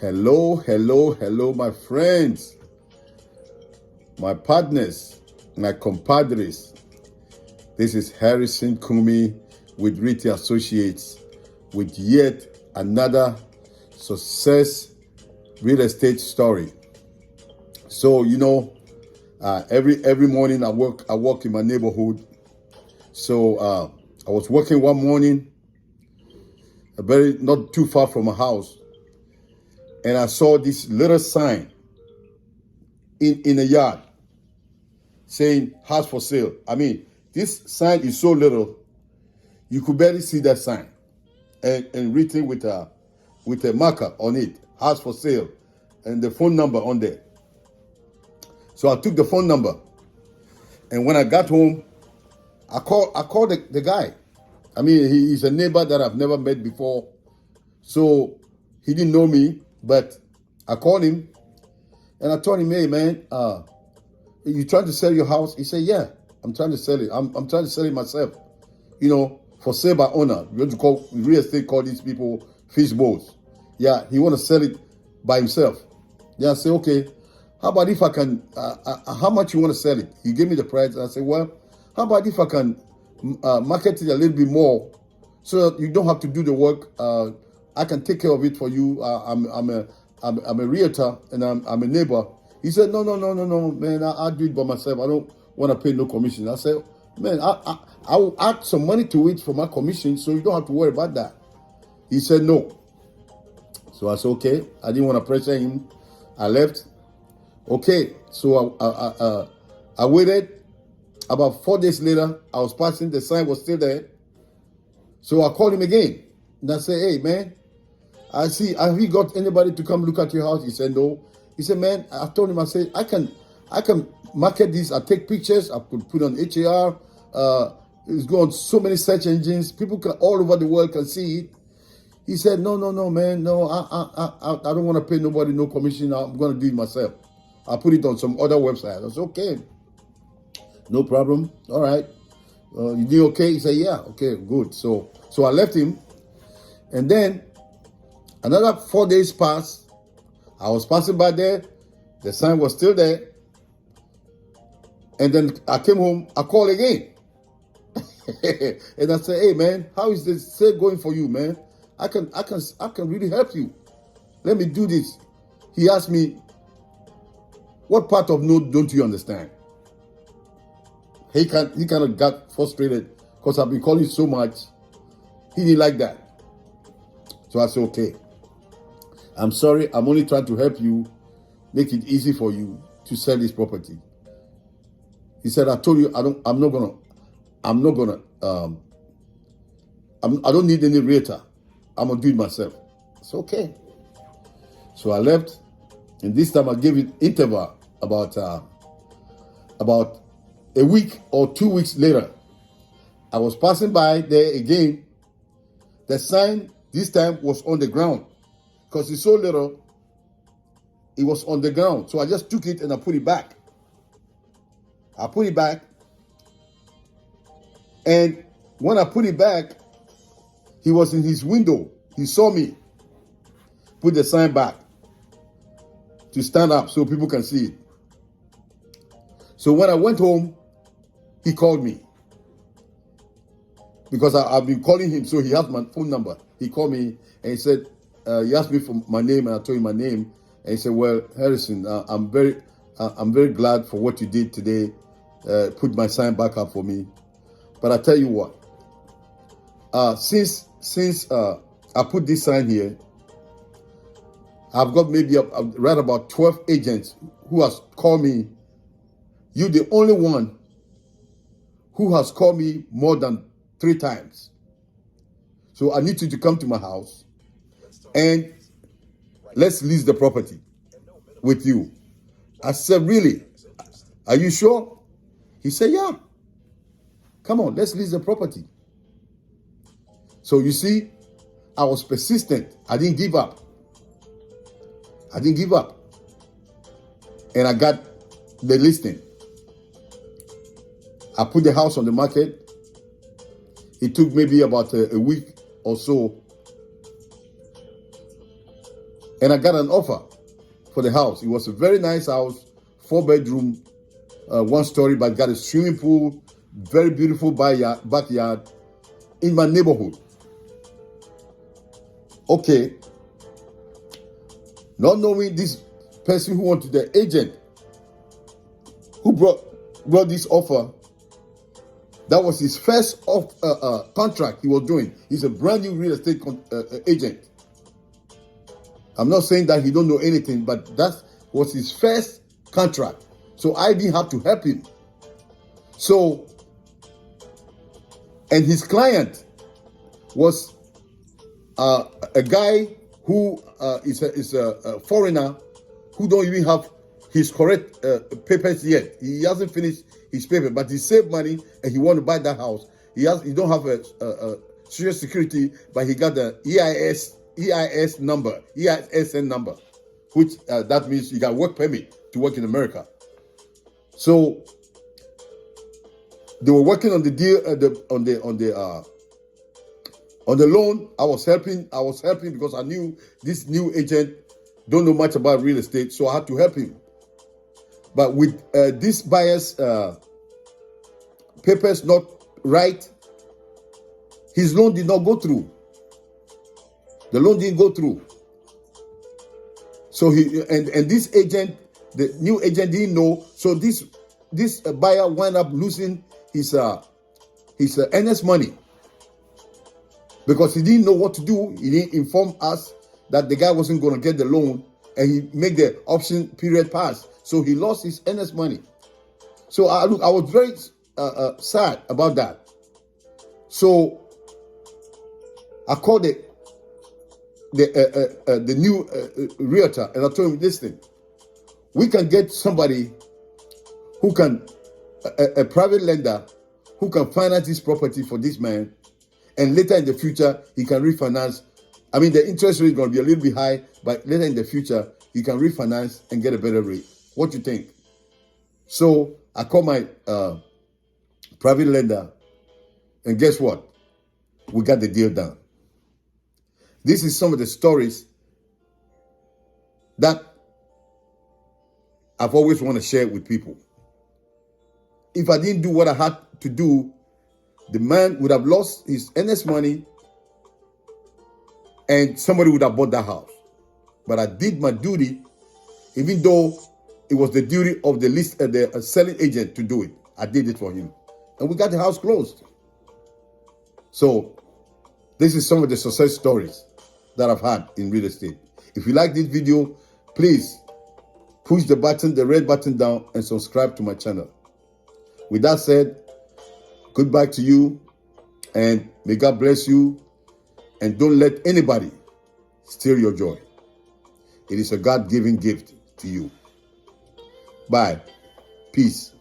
Hello, hello, hello, my friends, my partners, my compadres. This is Harrison Kumi with Riti Associates with yet another success real estate story. So every morning I walk in my neighborhood. So I was working one morning, not too far from my house, and I saw this little sign in the yard saying house for sale. I mean, this sign is so little, you could barely see that sign, and written with a marker on it, house for sale, and the phone number on there. So I took the phone number, and when I got home, I called the guy. I mean, he's a neighbor that I've never met before, so he didn't know me, but I called him, and I told him, hey man, you trying to sell your house? He said, yeah, I'm trying to sell it. I'm trying to sell it myself. For sale by owner. You have to call real estate, call these people fish bowls. Yeah, he want to sell it by himself. Yeah, I say, okay, how about if I can, how much you want to sell it? He gave me the price. And I said, well, how about if I can market it a little bit more so that you don't have to do the work. I can take care of it for you. I'm a realtor and I'm a neighbor. He said, no, man, I'll do it by myself. I don't want to pay no commission. I said, man, I will add some money to it for my commission so you don't have to worry about that. He said no. So I said, okay. I didn't want to pressure him. I left. Okay, so I waited. About 4 days later, I was passing. The sign was still there. So I called him again. And I said, hey, man, have you got anybody to come look at your house? He said, no. He said, man, I told him, I said, I can market this. I take pictures. I could put on HAR. It's going so many search engines. People all over the world can see it. He said, no, man. No, I don't want to pay nobody no commission. I'm going to do it myself. I put it on some other website. I said, okay. No problem. All right. You did okay? He said, yeah. Okay, good. So I left him. And then another 4 days passed. I was passing by there. The sign was still there. And then I came home. I called again. And I said, hey, man, how is this sale going for you, man? I can really help you. Let me do this. He asked me, what part of no don't you understand? He kind of got frustrated because I've been calling so much. He didn't like that. So I said, okay, I'm sorry. I'm only trying to help you, make it easy for you to sell this property. He said, I told you, I don't need any realtor. I'm going to do it myself. It's okay. So I left. And this time I gave it interval about a week or 2 weeks later. I was passing by there again. The sign this time was on the ground because it's so little. It was on the ground. So I just took it and I put it back. And when I put it back, he was in his window. He saw me put the sign back to stand up so people can see it. So when I went home, he called me because I've been calling him, so he has my phone number. He called me and he said, he asked me for my name, and I told him my name. And he said, well, Harrison, I'm very glad for what you did today. Put my sign back up for me. But I tell you what, since I put this sign here, I've got maybe right about 12 agents who has called me. You're the only one who has called me more than 3 times. So I need you to come to my house and let's lease the property with you. I said, really? Are you sure? He said, yeah. Come on, let's lease the property. So you see, I was persistent. I didn't give up. And I got the listing. I put the house on the market. It took maybe about a week or so And I got an offer for the house. It was a very nice house, 4-bedroom, 1-story, but got a swimming pool, very beautiful backyard in my neighborhood. Okay. Not knowing this person who wanted the agent who brought this offer, that was his first contract he was doing. He's a brand new real estate agent. I'm not saying that he don't know anything, but that was his first contract. So I didn't have to help him. So, and his client was a guy who is a foreigner who don't even have his correct papers yet. He hasn't finished his paper, but he saved money and he want to buy that house. He don't have a social security, but he got the EISN number, which that means you got work permit to work in America. So they were working on the deal, on the loan. I was helping because I knew this new agent don't know much about real estate, so I had to help him. But with this buyer's papers not right, his loan did not go through. The loan didn't go through. So he and this agent, the new agent, didn't know. So this buyer wound up losing his earnest money because he didn't know what to do. He didn't inform us that the guy wasn't going to get the loan, and he made the option period pass. So he lost his earnest money. So I was very sad about that. So I called the new realtor, and I told him, listen, we can get somebody who can, a private lender who can finance this property for this man, and later in the future he can refinance. I mean, the interest rate is going to be a little bit high, but later in the future he can refinance and get a better rate. What do you think? So I called my private lender, and guess what? We got the deal done. This is some of the stories that I've always want to share with people. If I didn't do what I had to do, the man would have lost his earnest money and somebody would have bought that house. But I did my duty, even though it was the duty of the selling agent to do it. I did it for him. And we got the house closed. So this is some of the success stories that I've had in real estate. If you like this video, please push the button, the red button down, and subscribe to my channel. With that said, goodbye to you, and may God bless you, and don't let anybody steal your joy. It is a God-given gift to you. Bye. Peace.